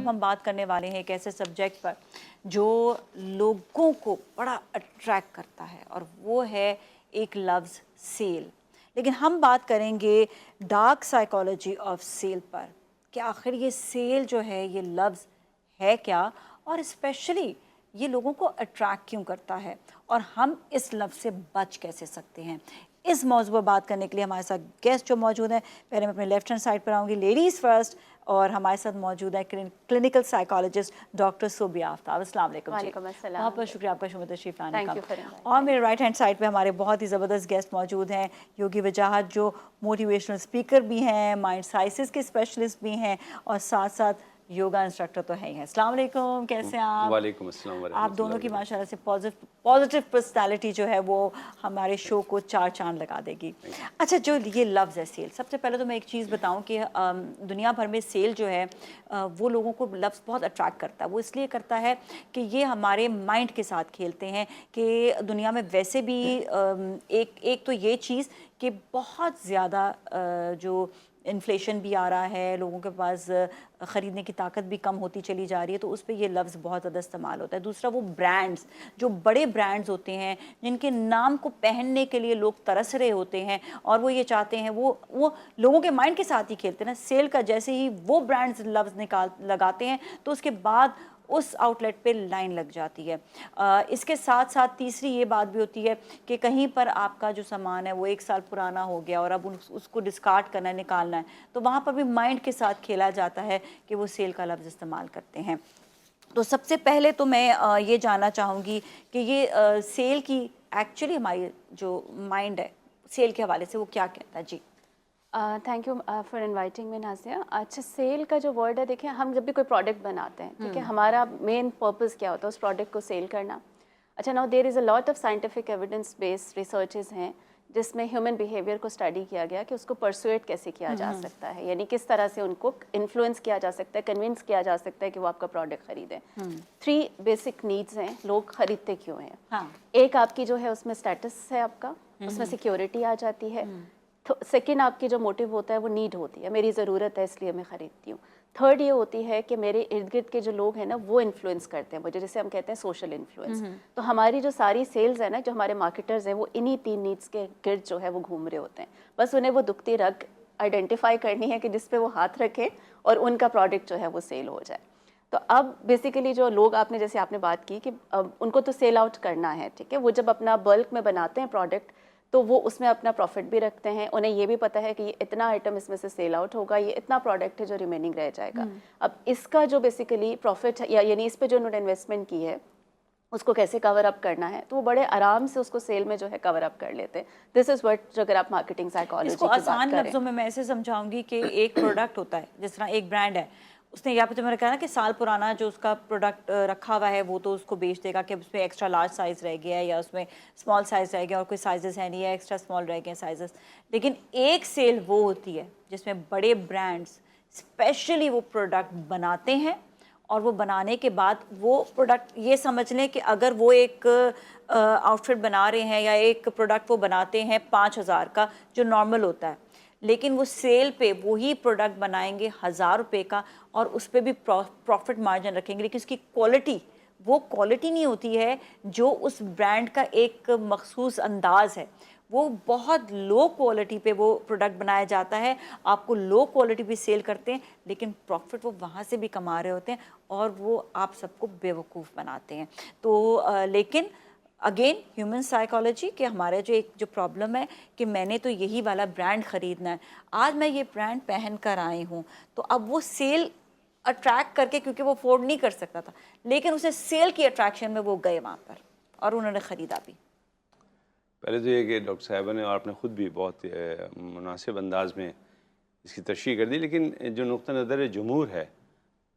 अब हम बात करने वाले हैं एक ऐसे सब्जेक्ट पर जो लोगों को बड़ा अट्रैक्ट करता है और वो है एक लफ्ज़ सेल। लेकिन हम बात करेंगे डार्क साइकोलॉजी ऑफ सेल पर कि आखिर ये सेल जो है ये लफ्ज़ है क्या और स्पेशली ये लोगों को अट्रैक्ट क्यों करता है और हम इस लफ्ज़ से बच कैसे सकते हैं। इस मौजू पर बात करने के लिए हमारे साथ गेस्ट जो मौजूद हैं, पहले मैं अपने लेफ्ट हैंड साइड पर आऊँगी, लेडीज़ फर्स्ट, और हमारे साथ मौजूद है clinical psychologist doctor Sobia Aftab. अस्सलाम वालेकुम। बहुत बहुत शुक्रिया आपका शुक्रिया तशरीफ लाने का। और मेरे राइट हैंड साइड पे हमारे बहुत ही ज़बरदस्त गेस्ट मौजूद हैं, योगी वजाहत जो मोटिवेशनल स्पीकर भी हैं, माइंड साइंसेस के स्पेशलिस्ट भी हैं और साथ साथ योगा इंस्ट्रक्टर तो है ही हैं। अस्सलाम वालेकुम, कैसे हैं आप? वालेकुम अस्सलाम। आप दोनों की माशाल्लाह से पॉजिटिव पर्सनालिटी जो है वो हमारे शो को चार चांद लगा देगी। अच्छा, जो ये लफ्ज़ है सेल, सबसे पहले तो मैं एक चीज़ बताऊं कि दुनिया भर में सेल जो है वो लोगों को लफ्ज़ बहुत अट्रैक्ट करता है। वो इसलिए करता है कि ये हमारे माइंड के साथ खेलते हैं कि दुनिया में वैसे भी एक तो ये चीज़ कि बहुत ज़्यादा जो इन्फ्लेशन भी आ रहा है, लोगों के पास ख़रीदने की ताकत भी कम होती चली जा रही है, तो उस पे ये लफ्ज़ बहुत ज़्यादा इस्तेमाल होता है। दूसरा, वो ब्रांड्स, जो बड़े ब्रांड्स होते हैं जिनके नाम को पहनने के लिए लोग तरस रहे होते हैं और वो ये चाहते हैं, वो लोगों के माइंड के साथ ही खेलते हैं ना। सेल का जैसे ही वो ब्रांड्स लफ्ज़ लगाते हैं तो उसके बाद उस आउटलेट पे लाइन लग जाती है। इसके साथ साथ तीसरी ये बात भी होती है कि कहीं पर आपका जो सामान है वो 1 साल पुराना हो गया और अब उसको डिस्कार्ड करना है, निकालना है, तो वहाँ पर भी माइंड के साथ खेला जाता है कि वो सेल का लफ्ज़ इस्तेमाल करते हैं। तो सबसे पहले तो मैं ये जानना चाहूँगी कि ये सेल की एक्चुअली हमारी जो माइंड है सेल के हवाले से वो क्या कहता है। जी, thank you for inviting me Nazia. अच्छा, सेल का जो वर्ड है, देखिए हम जब भी कोई प्रोडक्ट बनाते हैं, ठीक है, हमारा मेन पर्पस क्या होता है? उस प्रोडक्ट को सेल करना। अच्छा, now there is a lot of scientific evidence based researches हैं जिसमें ह्यूमन बिहेवियर को स्टडी किया गया कि उसको परसुएट कैसे किया जा सकता है, यानी किस तरह से उनको इन्फ्लुएंस किया जा सकता है, कन्विंस किया जा सकता है कि वो आपका प्रोडक्ट खरीदें। 3 बेसिक नीड्स हैं, लोग खरीदते क्यों हैं। हाँ। एक आपकी जो है उसमें स्टेटस है आपका, उसमें सिक्योरिटी आ जाती है। सेकेंड, आपकी जो मोटिव होता है वो नीड होती है, मेरी ज़रूरत है इसलिए मैं ख़रीदती हूँ। थर्ड ये होती है कि मेरे इर्द गिर्द के जो लोग हैं ना वो इन्फ्लुएंस करते हैं मुझे, जैसे हम कहते हैं सोशल इन्फ्लुएंस। तो हमारी जो सारी सेल्स है ना, जो हमारे मार्केटर्स हैं, वो इन्हीं 3 नीड्स के गिर्द जो है वो घूम रहे होते हैं। बस उन्हें वो दुखती रग आइडेंटिफाई करनी है कि जिस पे वो हाथ रखें और उनका प्रोडक्ट जो है वो सेल हो जाए। तो अब बेसिकली जो लोग, जैसे आपने बात की कि उनको तो सेल आउट करना है, ठीक है, वो जब अपना बल्क में बनाते हैं प्रोडक्ट तो वो उसमें अपना प्रॉफिट भी रखते हैं। उन्हें ये भी पता है कि ये इतना आइटम इसमें से सेल आउट होगा, ये इतना प्रोडक्ट है जो रिमेनिंग रह जाएगा। अब इसका जो बेसिकली प्रॉफिट है, यानी इस पे जो उन्होंने इन्वेस्टमेंट की है उसको कैसे कवर अप करना है, तो वो बड़े आराम से उसको सेल में जो है कवर अप कर लेते हैं। दिस इज व्हाट, अगर आप मार्केटिंग साइकोलॉजी इसको आसान लफ्जों में मैं ऐसे समझाऊंगी कि एक प्रोडक्ट होता है, जिस तरह एक ब्रांड है, उसने यहाँ पे तो मैंने कहा ना कि साल पुराना जो उसका प्रोडक्ट रखा हुआ है वो तो उसको बेच देगा कि उसमें एक्स्ट्रा लार्ज साइज़ रह गया है या उसमें स्मॉल साइज़ रह गया और कोई साइजेस है नहीं है, एक्स्ट्रा स्मॉल रह गए साइजेस। लेकिन एक सेल वो होती है जिसमें बड़े ब्रांड्स स्पेशली वो प्रोडक्ट बनाते हैं और वो बनाने के बाद वो प्रोडक्ट, ये समझ लें कि अगर वो एक आउटफिट बना रहे हैं या एक प्रोडक्ट वो बनाते हैं 5,000 का जो नॉर्मल होता है, लेकिन वो सेल पे वही प्रोडक्ट बनाएंगे 1,000 रुपये का और उस पर भी प्रॉफिट मार्जिन रखेंगे, लेकिन उसकी क्वालिटी वो क्वालिटी नहीं होती है जो उस ब्रांड का एक मखसूस अंदाज़ है। वो बहुत लो क्वालिटी पे वो प्रोडक्ट बनाया जाता है, आपको लो क्वालिटी पे सेल करते हैं, लेकिन प्रॉफिट वो वहाँ से भी कमा रहे होते हैं और वो आप सबको बेवकूफ़ बनाते हैं। तो लेकिन अगेन ह्यूमन साइकोलॉजी के हमारे जो प्रॉब्लम है कि मैंने तो यही वाला ब्रांड ख़रीदना है, आज मैं ये ब्रांड पहन कर आई हूँ, तो अब वो सेल अट्रैक्ट करके, क्योंकि वो अफोर्ड नहीं कर सकता था, लेकिन उसे सेल की अट्रैक्शन में वो गए वहाँ पर और उन्होंने ख़रीदा भी। पहले तो ये कि डॉक्टर साहिबा ने और आपने ख़ुद भी बहुत मुनासिब अंदाज में इसकी तशरीह कर दी, लेकिन जो नुक़्ता नज़र जमहूर है,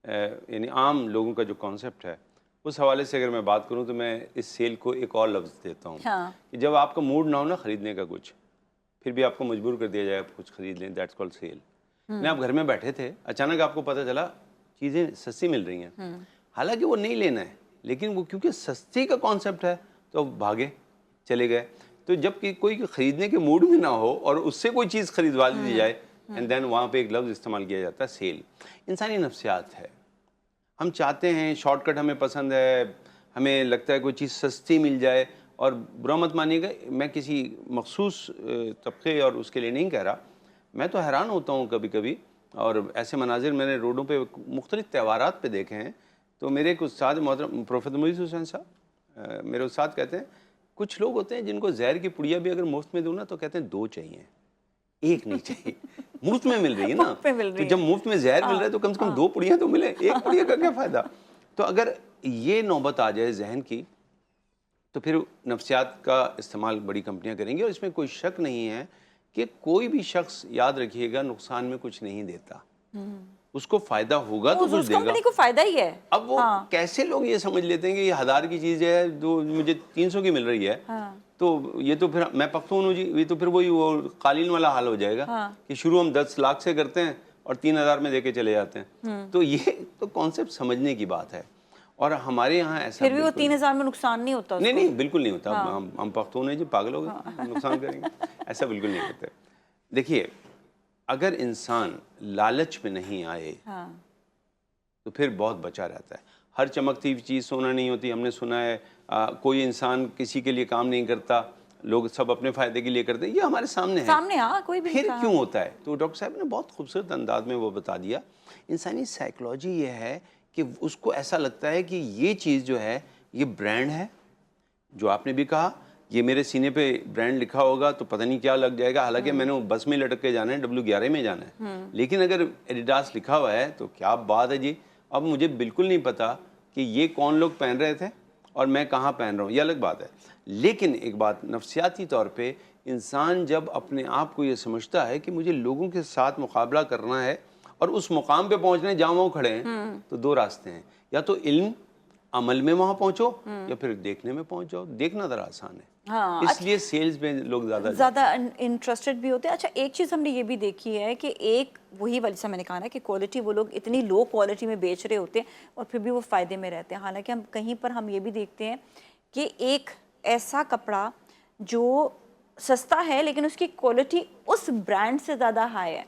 यानी आम लोगों का जो कॉन्सेप्ट है, उस हवाले से अगर मैं बात करूं तो मैं इस सेल को एक और लफ्ज़ देता हूं। हाँ। कि जब आपका मूड ना हो ना ख़रीदने का कुछ, फिर भी आपको मजबूर कर दिया जाए कुछ ख़रीद लें, दैट्स कॉल्ड सेल। आप घर में बैठे थे, अचानक आपको पता चला चीज़ें सस्ती मिल रही हैं, हालांकि वो नहीं लेना है, लेकिन वो क्योंकि सस्ती का कॉन्सेप्ट है तो भागे चले गए। तो जब कि कोई ख़रीदने के मूड में ना हो और उससे कोई चीज़ खरीदवा दी जाए, एंड देन वहाँ पे एक लफ्ज़ इस्तेमाल किया जाता है सेल। इंसानी नफ्सियात है, हम चाहते हैं शॉर्टकट, हमें पसंद है, हमें लगता है कोई चीज़ सस्ती मिल जाए। और बुरा मत मानिएगा, मैं किसी मखसूस तबके और उसके लिए नहीं कह रहा, मैं तो हैरान होता हूँ कभी कभी। और ऐसे मनाजिर मैंने रोडों पे मुख्तलिफ त्योहारात पे देखे हैं। तो मेरे एक उस्ताद मोहतरम प्रोफेसर मुईज़ हुसैन साहब, मेरे उस्ताद कहते हैं, कुछ लोग होते हैं जिनको जहर की पुड़िया भी अगर मुफ्त में दूँ ना तो कहते हैं 2 चाहिए, 1 नहीं चाहिए। मुफ्त में मिल रही है ना, मुफ्त में मिल तो रही जब है। मुफ्त में जहर मिल रहा है तो कम से कम 2 पुड़िया तो मिले, 1 पुड़िया का क्या फ़ायदा। तो अगर ये नौबत आ जाए जहन की, तो फिर नफ्सियात का इस्तेमाल बड़ी कंपनियां करेंगी। और इसमें कोई शक नहीं है कि कोई भी शख्स, याद रखिएगा, नुकसान में कुछ नहीं देता, उसको फ़ायदा होगा तो कुछ उस देगा। कंपनी को फायदा ही है। अब वो कैसे लोग ये समझ लेते हैं कि ये 1000 की चीज़ है जो मुझे 300 की मिल रही है, तो ये तो फिर मैं पख्तून हूँ जी, ये तो फिर वही वो कालीन वाला हाल हो जाएगा कि शुरू हम 10 लाख से करते हैं और 3000 में देके चले जाते हैं। तो ये तो कॉन्सेप्ट समझने की बात है। और हमारे यहाँ ऐसा फिर भी वो बिल्कुल 3000 में नुकसान नहीं होता नहीं उसको। नहीं, बिल्कुल नहीं होता। हम पख्तून हैं जी, पागल हो गए, नुकसान करेंगे, ऐसा बिल्कुल नहीं करते। देखिए, अगर इंसान लालच में नहीं आए तो फिर बहुत बचा रहता है। हर चमकती हुई चीज़ सोना नहीं होती। हमने सुना है कोई इंसान किसी के लिए काम नहीं करता, लोग सब अपने फ़ायदे के लिए करते हैं। ये हमारे सामने है। कोई भी फिर नहीं क्यों होता है? तो डॉक्टर साहब ने बहुत खूबसूरत अंदाज में वो बता दिया। इंसानी साइकोलॉजी ये है कि उसको ऐसा लगता है कि ये चीज़ जो है ये ब्रांड है। जो आपने भी कहा, ये मेरे सीने पे ब्रांड लिखा होगा तो पता नहीं क्या लग जाएगा। हालांकि मैंने बस में लटक के जाना है, W11 में जाना है, लेकिन अगर एडिडास लिखा हुआ है तो क्या बात है जी। अब मुझे बिल्कुल नहीं पता कि ये कौन लोग पहन रहे थे और मैं कहाँ पहन रहा हूँ, ये अलग बात है। लेकिन एक बात, नफ्सियाती तौर पे इंसान जब अपने आप को ये समझता है कि मुझे लोगों के साथ मुकाबला करना है और उस मुकाम पे पहुँचने जहाँ वो खड़े हैं, तो 2 रास्ते हैं, या तो इल्म अमल में वहाँ पहुँचो या फिर देखने में पहुँच जाओ। देखना ज़रा आसान है, इसलिए सेल्स में लोग ज़्यादा इंटरेस्टेड भी होते हैं। अच्छा, एक चीज़ हमने ये भी देखी है कि एक वही वाली से मैंने कहा ना कि क्वालिटी वो लोग इतनी लो क्वालिटी में बेच रहे होते हैं और फिर भी वो फ़ायदे में रहते हैं। हालांकि हम कहीं पर हम ये भी देखते हैं कि एक ऐसा कपड़ा जो सस्ता है लेकिन उसकी क्वालिटी उस ब्रांड से ज़्यादा हाई है।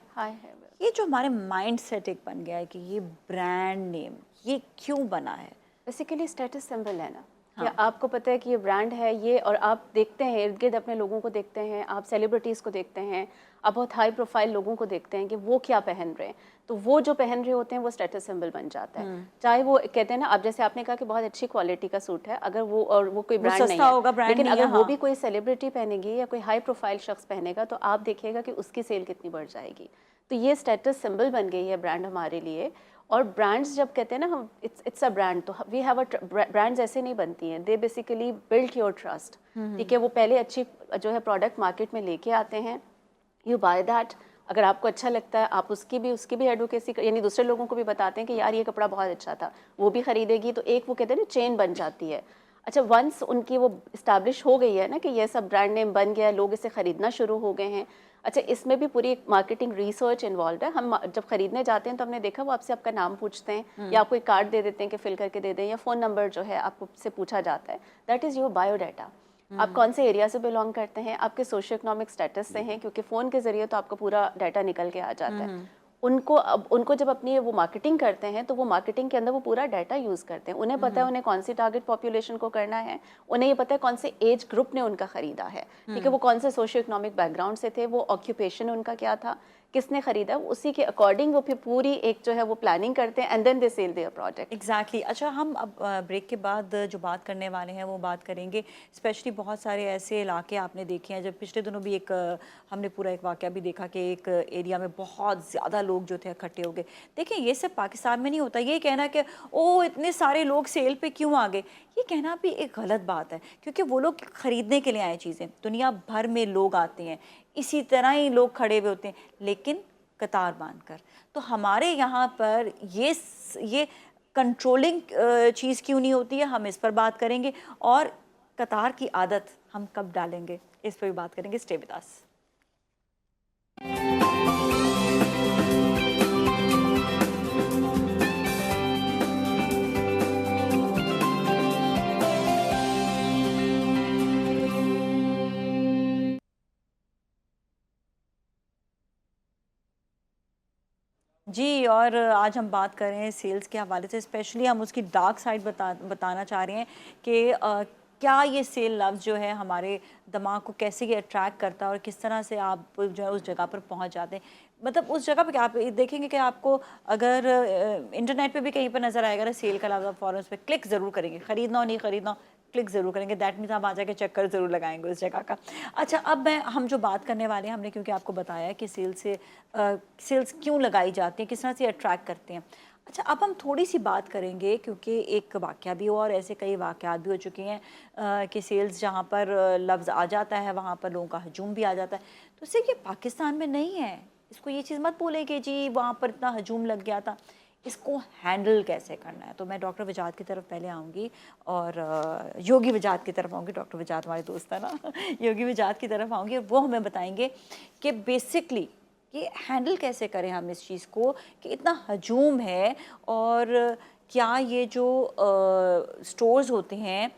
ये जो हमारे माइंड सेट एक बन गया है कि ये ब्रांड नेम ये क्यों बना है? बेसिकली स्टेटस सिंबल है ना, कि आपको पता है कि ये ब्रांड है ये, और आप देखते हैं इर्द गिर्द अपने लोगों को देखते हैं, आप सेलिब्रिटीज़ को देखते हैं, आप बहुत हाई प्रोफाइल लोगों को देखते हैं कि वो क्या पहन रहे हैं, तो वो जो पहन रहे होते हैं वो स्टेटस सिंबल बन जाता है। चाहे वो कहते हैं ना, अब जैसे आपने कहा कि बहुत अच्छी क्वालिटी का सूट है, अगर वो और वो कोई ब्रांड नहीं है, लेकिन अगर वो भी कोई सेलिब्रिटी पहनेगी या कोई हाई प्रोफाइल शख्स पहनेगा तो आप देखिएगा कि उसकी सेल कितनी बढ़ जाएगी। तो ये स्टेटस सिंबल बन गई है ब्रांड हमारे लिए। और ब्रांड्स जब कहते हैं ना हम इट्स अ ब्रांड, तो वी हैव अ ब्रांड्स ऐसे नहीं बनती हैं, they basically build your trust. ठीक है, वो पहले अच्छी जो है प्रोडक्ट मार्केट में लेके आते हैं, यू बाय दैट, अगर आपको अच्छा लगता है आप उसकी भी एडवोकेसी, यानी दूसरे लोगों को भी बताते हैं कि यार ये कपड़ा बहुत अच्छा था, वो भी खरीदेगी, तो एक वो कहते हैं ना चेन बन जाती है। अच्छा, वंस उनकी वो इस्टेब्लिश हो गई है ना कि ये सब ब्रांड नेम बन गया, लोग इसे ख़रीदना शुरू हो गए हैं। अच्छा, इसमें भी पूरी मार्केटिंग रिसर्च इन्वॉल्व है। हम जब खरीदने जाते हैं तो हमने देखा वो आपसे आपका नाम पूछते हैं या आपको एक कार्ड दे देते हैं कि फिल करके दे दें, या फ़ोन नंबर जो है आपको से पूछा जाता है, दैट इज़ योर बायोडाटा। आप कौन से एरिया से बिलोंग करते हैं, आपके सोशो इकोनॉमिक स्टेटस से हैं, क्योंकि फ़ोन के ज़रिए तो आपका पूरा डाटा निकल के आ जाता है। उनको जब अपनी वो मार्केटिंग करते हैं तो वो मार्केटिंग के अंदर वो पूरा डाटा यूज़ करते हैं। उन्हें पता है उन्हें कौन सी टारगेट पॉपुलेशन को करना है, उन्हें ये पता है कौन से एज ग्रुप ने उनका ख़रीदा है, ठीक है, वो कौन से सोशो इकोनॉमिक बैकग्राउंड से थे, वो ऑक्यूपेशन उनका क्या था, किसने खरीदा, उसी के अकॉर्डिंग वो फिर पूरी एक जो है वो प्लानिंग करते हैं and then they sell their product. Exactly. अच्छा, हम अब ब्रेक के बाद जो बात करने वाले हैं वो बात करेंगे स्पेशली बहुत सारे ऐसे इलाके आपने देखे हैं, जब पिछले दिनों भी एक हमने पूरा एक वाक़या भी देखा कि एक एरिया में बहुत ज़्यादा लोग जो थे इकट्ठे हो गए। देखिए, ये सिर्फ पाकिस्तान में नहीं होता। ये कहना कि ओ इतने सारे लोग सेल पे क्यों आ गए, ये कहना भी एक गलत बात है, क्योंकि वो लोग ख़रीदने के लिए आए चीज़ें। दुनिया भर में लोग आते हैं, इसी तरह ही लोग खड़े हुए होते हैं, लेकिन कतार बांधकर। तो हमारे यहाँ पर ये कंट्रोलिंग चीज़ क्यों नहीं होती है, हम इस पर बात करेंगे। और कतार की आदत हम कब डालेंगे, इस पर भी बात करेंगे। Stay with us. जी, और आज हम बात कर रहे हैं सेल्स के हवाले से, स्पेशली हम उसकी डार्क साइड बताना चाह रहे हैं कि क्या ये सेल लफ्ज़ जो है हमारे दिमाग को कैसे ये अट्रैक्ट करता है और किस तरह से आप जो है उस जगह पर पहुंच जाते हैं। मतलब उस जगह पे क्या आप देखेंगे कि आपको अगर इंटरनेट पे भी कहीं पर नज़र आएगा ना सेल का लफ्ज़, आप फ़ौरन उस पर क्लिक ज़रूर करेंगे, ख़रीदना हो नहीं ख़रीदना, क्लिक ज़रूर करेंगे। दैट मीन्स आप आ जाके चक्कर ज़रूर लगाएंगे उस जगह का। अच्छा, अब हम जो बात करने वाले हैं, हमने क्योंकि आपको बताया कि सेल्स क्यों लगाई जाती हैं, किस तरह से अट्रैक्ट करते हैं। अच्छा, अब हम थोड़ी सी बात करेंगे क्योंकि एक वाक़या भी हुआ और ऐसे कई वाक़यात भी हो चुके हैं कि सेल्स जहाँ पर लफ्ज़ आ जाता है वहाँ पर लोगों का हजूम भी आ जाता है। तो इससे ये पाकिस्तान में नहीं है, इसको ये चीज़ मत बोलें कि जी वहाँ पर इतना हजूम लग गया था। इसको हैंडल कैसे करना है, तो मैं डॉक्टर वजाद की तरफ पहले आऊँगी और योगी वजाद की तरफ आऊँगी। डॉक्टर वजाद हमारे दोस्त है ना योगी वजाद की तरफ आऊँगी और वो हमें बताएंगे कि बेसिकली ये हैंडल कैसे करें हम इस चीज़ को कि इतना हजूम है, और क्या ये जो स्टोर्स होते हैं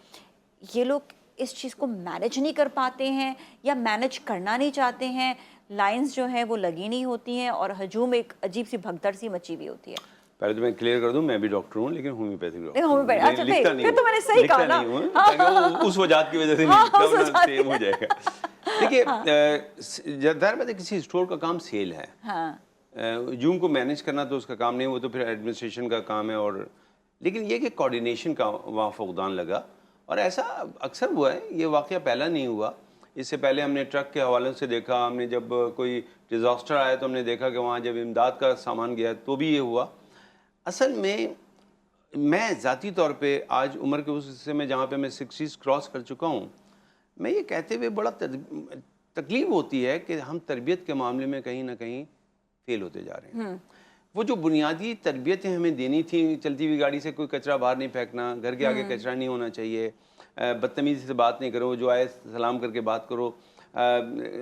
ये लोग इस चीज़ को मैनेज नहीं कर पाते हैं या मैनेज करना नहीं चाहते हैं, लाइंस जो हैं वो लगी नहीं होती हैं और हजूम एक अजीब सी भगदड़ सी मची हुई होती है। पहले तो मैं क्लियर कर दूं, मैं भी डॉक्टर हूं लेकिन होम्योपैथिक डॉक्टर नहीं, होम्योपैथी, हूं। अच्छा, लिखता नहीं फिर तो मैंने सही लिखता कहा ना। नहीं हूं, ताकि वो उस वजह की वजह से नहीं लिखता हूं ना, सेम हो जाएगा। देखिए, जाहिर बात है किसी स्टोर का काम सेल है। जूम को मैनेज करना तो उसका काम नहीं, वो तो फिर एडमिनिस्ट्रेशन का काम है। और लेकिन ये कि कोऑर्डिनेशन का वहाँ फुकदान लगा, और ऐसा अक्सर हुआ है। ये वाक़या पहला नहीं हुआ, इससे पहले हमने ट्रक के हवाले से देखा। हमने जब कोई डिज़ास्टर आया तो हमने देखा कि वहाँ जब इमदाद का सामान गया तो भी ये हुआ। असल में मैं ज़ाती तौर पे आज उम्र के उस हिस्से में जहाँ पे मैं 60s क्रॉस कर चुका हूँ, मैं ये कहते हुए बड़ा तकलीफ़ होती है कि हम तरबियत के मामले में कहीं ना कहीं फेल होते जा रहे हैं। वो जो बुनियादी तरबियतें हमें देनी थी, चलती हुई गाड़ी से कोई कचरा बाहर नहीं फेंकना, घर के आगे कचरा नहीं होना चाहिए, बदतमीज़ी से बात नहीं करो, जो आए सलाम करके बात करो,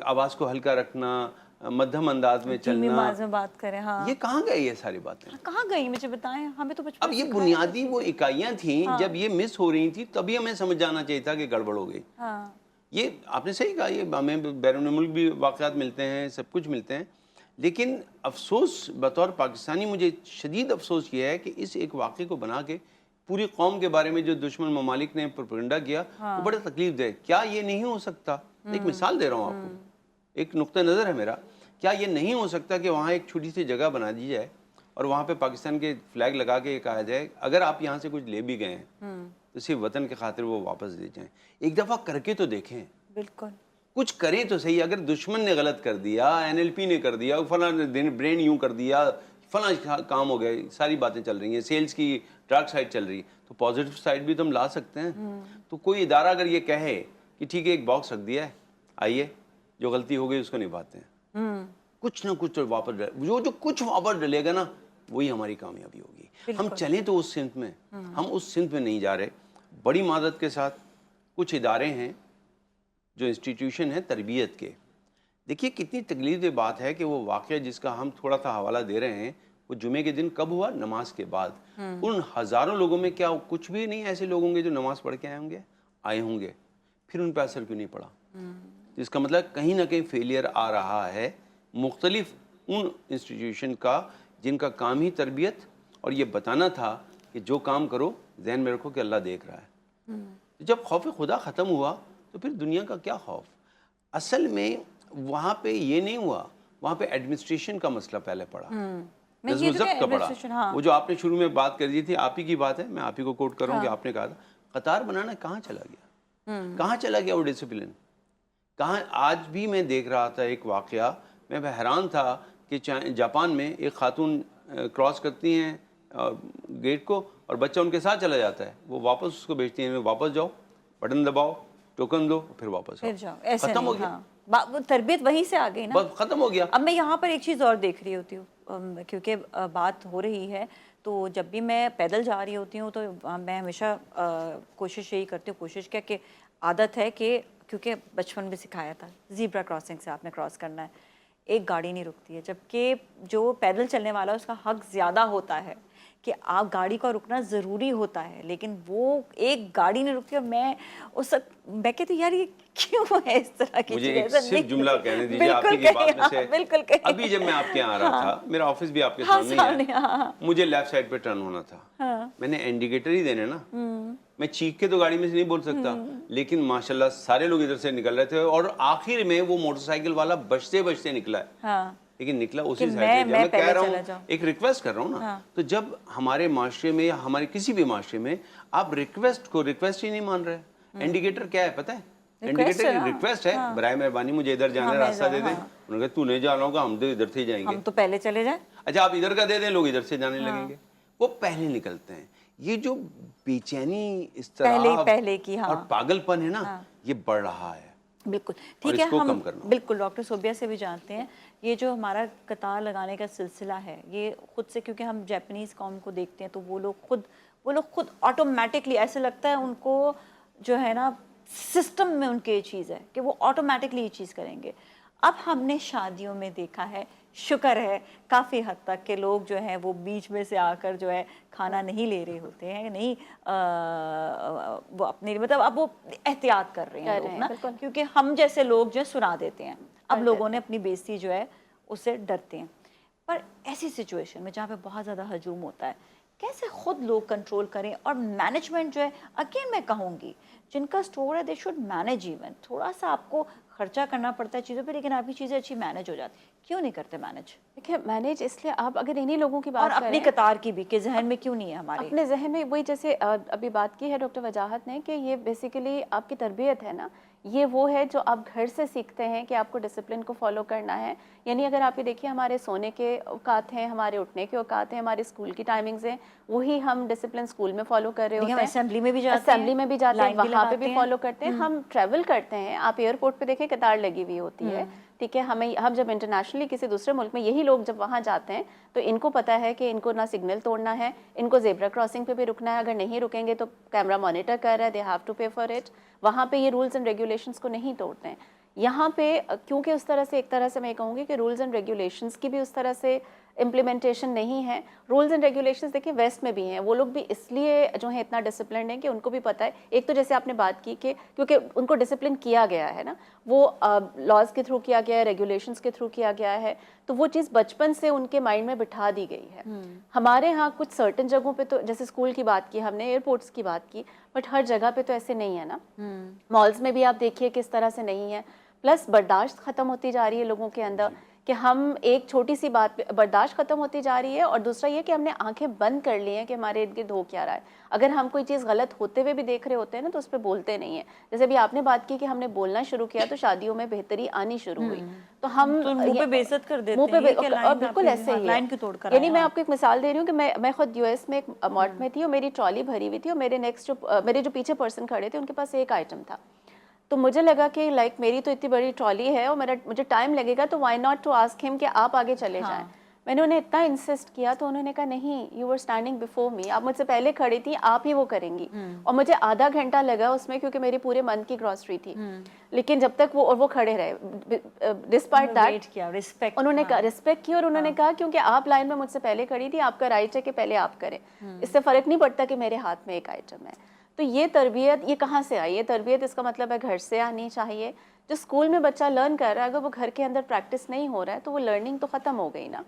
आवाज़ को हल्का रखना, मध्यम अंदाज में चलना, आवाज में बात करें। हाँ, ये कहाँ गई ये सारी बातें? कहाँ गई मुझे बताएं, हमें तो बचपन अब से ये सिखाया बुनियादी था वो चीज़ें। इकाइयाँ थीं, जब ये मिस हो रही थी तभी हमें समझ जाना चाहिए था कि गड़बड़ हो गई। हाँ, ये आपने सही कहा, ये हमें बैरून मुल्क भी वाक़यात मिलते हैं, सब कुछ मिलते हैं। लेकिन अफसोस बतौर पाकिस्तानी मुझे शदीद अफसोस ये है कि इस एक वाक़े को बना के पूरी कौम के बारे में जो दुश्मन ममालिक ने प्रोपेगेंडा किया, वो बड़ा तकलीफ दे। क्या ये नहीं हो सकता? एक मिसाल दे रहा हूँ आपको, एक नुक्ता नज़र है मेरा। क्या ये नहीं हो सकता कि वहाँ एक छोटी सी जगह बना दी जाए और वहाँ पे पाकिस्तान के फ्लैग लगा के कहा जाए अगर आप यहाँ से कुछ ले भी गए हैं तो सिर्फ वतन के खातिर वो वापस दे जाएं। एक दफ़ा करके तो देखें, बिल्कुल। कुछ करें तो सही। अगर दुश्मन ने गलत कर दिया, NLP ने कर दिया, फला ब्रेन यूं कर दिया, फला काम हो गया, सारी बातें चल रही हैं, सेल्स की डार्क साइड चल रही है, तो पॉजिटिव साइड भी तो हम ला सकते हैं। तो कोई इदारा अगर ये कहे कि ठीक है एक बॉक्स रख दिया है, आइए जो गलती हो गई उसको निभाते हैं, कुछ ना कुछ तो वापस जो कुछ वापस डलेगा ना, वही हमारी कामयाबी होगी। हम चलें तो उस सिंध में, हम उस सिंध में नहीं जा रहे। बड़ी मदद के साथ कुछ इदारे हैं जो इंस्टीट्यूशन है तरबियत के। देखिए कितनी तकलीफ़देह बात है कि वो वाक़या जिसका हम थोड़ा सा हवाला दे रहे हैं, वो जुमे के दिन कब हुआ? नमाज के बाद। उन हज़ारों लोगों में क्या कुछ भी नहीं ऐसे लोग होंगे जो नमाज पढ़ के आए होंगे, फिर उन पर असर क्यों नहीं पड़ा? तो इसका मतलब कहीं ना कहीं फेलियर आ रहा है मुख्तलिफ उन इंस्टीट्यूशन का जिनका काम ही तरबियत और ये बताना था कि जो काम करो जहन में रखो कि अल्लाह देख रहा है। तो जब खौफ खुदा ख़त्म हुआ तो फिर दुनिया का क्या खौफ? असल में वहाँ पे ये नहीं हुआ, वहाँ पे एडमिनिस्ट्रेशन का मसला पहले पड़ा, नज़्म-ओ-ज़ब्त का पड़ा। हाँ। वो जो आपने शुरू में बात कर दी थी, आप ही की बात है, मैं आप ही को कोट करूँगी। आपने कहा था कतार बनाना कहाँ चला गया, कहाँ चला गया वो डिसिप्लिन, कहाँ? आज भी मैं देख रहा था एक वाक़या, मैं हैरान था कि जापान में एक खातून क्रॉस करती हैं गेट को और बच्चा उनके साथ चला जाता है, वो वापस उसको भेजती हैं, वापस जाओ, बटन दबाओ, टोकन दो, फिर वापस आओ। ऐसे खत्म हो नहीं, गया। हाँ। वो तरबियत वहीं से आ गई ना, बस खत्म हो गया। अब मैं यहाँ पर एक चीज़ और देख रही होती हूँ, क्योंकि बात हो रही है, तो जब भी मैं पैदल जा रही होती हूँ तो मैं हमेशा कोशिश यही करती हूँ, कोशिश क्या कि आदत है कि क्योंकि बचपन में सिखाया था ज़ीब्रा क्रॉसिंग से आपने क्रॉस करना है, एक गाड़ी नहीं रुकती है, जबकि जो पैदल चलने वाला है उसका हक ज़्यादा होता है कि आप गाड़ी का रुकना ज़रूरी होता है, लेकिन वो एक गाड़ी नहीं रुकती और मैं कहती हूँ यार ये क्यों है इस तरह की मुझे चीज़ें, एक ऐसा सिर्फ नहीं- जुमला कहने दीजिए बिल्कुल आपकी की बात कहिए, में से। हाँ, बिल्कुल कहिए। अभी जब मैं आपके यहाँ आ रहा था, मेरा ऑफिस भी आपके हाँ, सामने सामने, ही है, हाँ। मुझे लेफ्ट साइड पे टर्न होना था, मैंने इंडिकेटर ही देने ना, मैं चीख के तो गाड़ी में से नहीं बोल सकता, लेकिन माशाल्लाह सारे लोग इधर से निकल रहे थे और आखिर में वो मोटरसाइकिल वाला बचते बचते निकला है, हाँ, लेकिन निकला उसी कि साइड से। जब मैं मैं कह पहले रहा चला हूँ, जाऊं। एक रिक्वेस्ट कर रहा हूँ ना, तो जब हमारे माशरे में या हमारे किसी भी माशरे में आप रिक्वेस्ट को रिक्वेस्ट ही नहीं मान रहे। इंडिकेटर क्या है पता है? इंडिकेटर है ना? रिक्वेस्ट है, बराए मेहरबानी मुझे इधर जाने रास्ता दे दें। उन्होंने कहा तू नहीं जाना होगा, हम तो इधर से ही जाएंगे। हम तो पहले चले जाए। अच्छा आप इधर का दे दें, लोग इधर से जाने लगेंगे, वो पहले निकलते हैं। ये जो बेचैनी इस तरह पहले की, हाँ। और पागलपन है ना, ये बढ़ रहा है। बिल्कुल और ठीक है, इसको हम कम करना होगा। बिल्कुल डॉक्टर सोबिया से भी जानते हैं ये जो हमारा कतार लगाने का सिलसिला है, ये खुद से, क्योंकि हम जापानीज़ कौम को देखते हैं तो वो लोग खुद ऑटोमेटिकली ऐसे लगता है उनको जो है ना सिस्टम में उनके ये चीज़ है कि वो ऑटोमेटिकली ये चीज़ करेंगे। अब हमने शादियों में देखा है, शुक्र है काफ़ी हद तक के लोग जो हैं वो बीच में से आकर जो है खाना नहीं ले रहे होते हैं, नहीं वो अपने मतलब अब वो एहतियात कर रहे हैं लोग ना, क्योंकि हम जैसे लोग जो है सुना देते हैं, अब लोगों ने अपनी बेइज्जती जो है उससे डरते हैं। पर ऐसी सिचुएशन में जहाँ पे बहुत ज़्यादा हजूम होता है, कैसे खुद लोग कंट्रोल करें? और मैनेजमेंट जो है, अगेन मैं कहूँगी जिनका स्टोर है दे शुड मैनेज। इवन थोड़ा सा आपको खर्चा करना पड़ता है चीज़ों पे, लेकिन आपकी चीज़ें अच्छी मैनेज हो जाती। क्यों नहीं करते मैनेज? देखिए मैनेज इसलिए, आप अगर इन्हीं लोगों की और बात अपनी करें, कतार की भी, कि जहन में क्यों नहीं है हमारे? अपने जहन में वही जैसे अभी बात की है डॉक्टर वजाहत ने कि ये बेसिकली आपकी तरबियत है ना, ये वो है जो आप घर से सीखते हैं कि आपको डिसिप्लिन को फॉलो करना है। यानी अगर आप ये देखिए, हमारे सोने के औकात हैं, हमारे उठने के औकात हैं, हमारे स्कूल की टाइमिंग्स हैं, वही हम डिसिप्लिन स्कूल में फॉलो कर रहे होते हैं, असेंबली में भी जाते हैं, असेंबली में भी जाते हैं, लाइन भी वहाँ पे लगाते भी हैं। फॉलो करते हैं। हम ट्रैवल करते हैं, आप एयरपोर्ट पे देखें कतार लगी हुई होती है, ठीक है। हम जब इंटरनेशनली किसी दूसरे मुल्क में, यही लोग जब वहाँ जाते हैं तो इनको पता है कि इनको ना सिग्नल तोड़ना है, इनको जेब्रा क्रॉसिंग पे भी रुकना है, अगर नहीं रुकेंगे तो कैमरा मॉनिटर कर रहा है, दे हैव टू पे फॉर इट। वहाँ पे ये रूल्स एंड रेगुलेशंस को नहीं तोड़ते हैं। यहाँ पे क्योंकि उस तरह से, एक तरह से मैं कहूँगी कि रूल्स एंड रेगुलेशंस की भी उस तरह से इम्प्लीमेंटेशन नहीं है। रूल्स एंड रेगुलेशंस देखिए वेस्ट में भी हैं, वो लोग भी इसलिए जो है इतना डिसिप्लिन है कि उनको भी पता है, एक तो जैसे आपने बात की कि क्योंकि उनको डिसिप्लिन किया गया है ना, वो लॉज के थ्रू किया गया है, रेगुलेशंस के थ्रू किया गया है, तो वो चीज़ बचपन से उनके माइंड में बिठा दी गई है। हमारे यहाँ कुछ सर्टेन जगहों पे तो, जैसे स्कूल की बात की हमने, एयरपोर्ट्स की बात की, बट हर जगह पे तो ऐसे नहीं है ना। मॉल्स में भी आप देखिए किस तरह से नहीं है। प्लस बर्दाश्त ख़त्म होती जा रही है लोगों के अंदर, कि हम एक छोटी सी बात पे बर्दाश्त खत्म होती जा रही है। और दूसरा ये कि हमने आंखें बंद कर ली हैं कि हमारे इर्द गिर्द हो क्या रहा है। अगर हम कोई चीज़ गलत होते हुए भी देख रहे होते हैं ना, तो उस पर बोलते नहीं है। जैसे अभी आपने बात की कि हमने बोलना शुरू किया तो शादियों में बेहतरी आनी शुरू हुई, तो हम तो मुंह पे बेइज्जत कर देते मुंह हैं पे कि लाइन बिल्कुल पे ऐसे ही लाइन है। क्यों तोड़ कर यानी आए? मैं हाँ। आपको एक मिसाल दे रही हूँ कि मैं खुद यूएस में एक मॉर्ट में थी और मेरी ट्रॉली भरी हुई थी और मेरे जो पीछे पर्सन खड़े थे उनके पास एक आइटम था। तो मुझे लगा कि लाइक मेरी तो इतनी बड़ी ट्रॉली है और मुझे टाइम लगेगा, तो why not to ask him कि आप आगे चले जाएं। मैंने उन्हें इतना इंसिस्ट किया तो उन्होंने कहा नहीं, you were standing before me, आप मुझसे पहले खड़ी थी, आप ही वो करेंगी। और मुझे आधा घंटा लगा उसमें, क्योंकि मेरी पूरे मंथ की ग्रॉसरी थी। लेकिन जब तक वो खड़े रहे, डिस्पाइट दैट रिस्पेक्ट, उन्होंने कहा, रिस्पेक्ट की, और उन्होंने कहा क्योंकि आप लाइन में मुझसे पहले खड़ी थी, आपका राइट है कि पहले आप करें, इससे फर्क नहीं पड़ता कि मेरे हाथ में एक आइटम है। तो ये तरबियत ये कहाँ से आई? ये तरबियत इसका मतलब है घर से आनी चाहिए। जो स्कूल में बच्चा लर्न कर रहा है, अगर वो घर के अंदर प्रैक्टिस नहीं हो रहा है तो वो लर्निंग तो ख़त्म हो गई ना।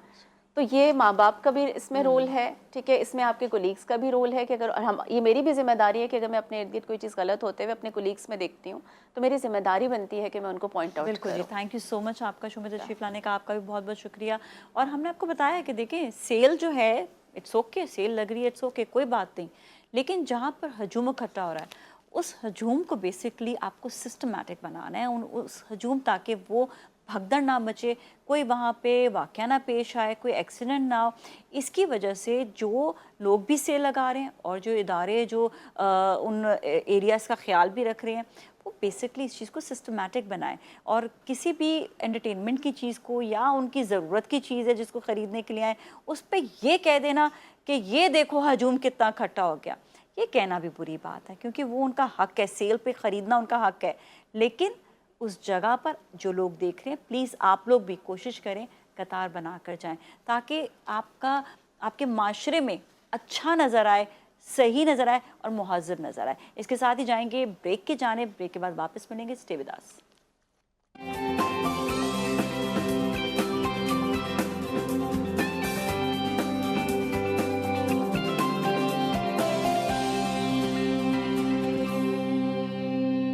तो ये माँ बाप का भी इसमें रोल है, ठीक है, इसमें आपके कोलीग्स का भी रोल है कि अगर ये मेरी भी जिम्मेदारी है कि अगर मैं अपने इर्द गिर्द कोई चीज़ गलत होते हुए अपने कोलीग्स में देखती हूँ तो मेरी जिम्मेदारी बनती है कि मैं उनको पॉइंट आउट बिल्कुल जी। थैंक यू सो मच आपका शो में तशरीफ लाने का, आपका भी बहुत बहुत शुक्रिया। और हमने आपको बताया कि देखिए सेल जो है, इट्स ओके, सेल लग रही है, इट्स ओके, कोई बात नहीं, लेकिन जहाँ पर हजूम इकट्ठा हो रहा है उस हजूम को बेसिकली आपको सिस्टमैटिक बनाना है। उस हजूम ताकि वो भगदड़ ना मचे, कोई वहाँ पे वाक़या ना पेश आए, कोई एक्सीडेंट ना हो। इसकी वजह से जो लोग भी सेल लगा रहे हैं और जो इदारे जो उन एरियाज़ का ख्याल भी रख रहे हैं, वो बेसिकली इस चीज़ को सिस्टमैटिक बनाएं। और किसी भी एंटरटेनमेंट की चीज़ को या उनकी ज़रूरत की चीज़ है जिसको ख़रीदने के लिए आए, उस पर ये कह देना कि ये देखो हजूम कितना इकट्ठा हो गया, ये कहना भी बुरी बात है, क्योंकि वो उनका हक है, सेल पे ख़रीदना उनका हक है। लेकिन उस जगह पर जो लोग देख रहे हैं, प्लीज़ आप लोग भी कोशिश करें कतार बना कर जाएं, ताकि आपके माशरे में अच्छा नज़र आए, सही नज़र आए और मुहज़्ज़ब नज़र आए। इसके साथ ही जाएंगे ब्रेक के जाने, ब्रेक के बाद वापस मिलेंगे। Stay with us.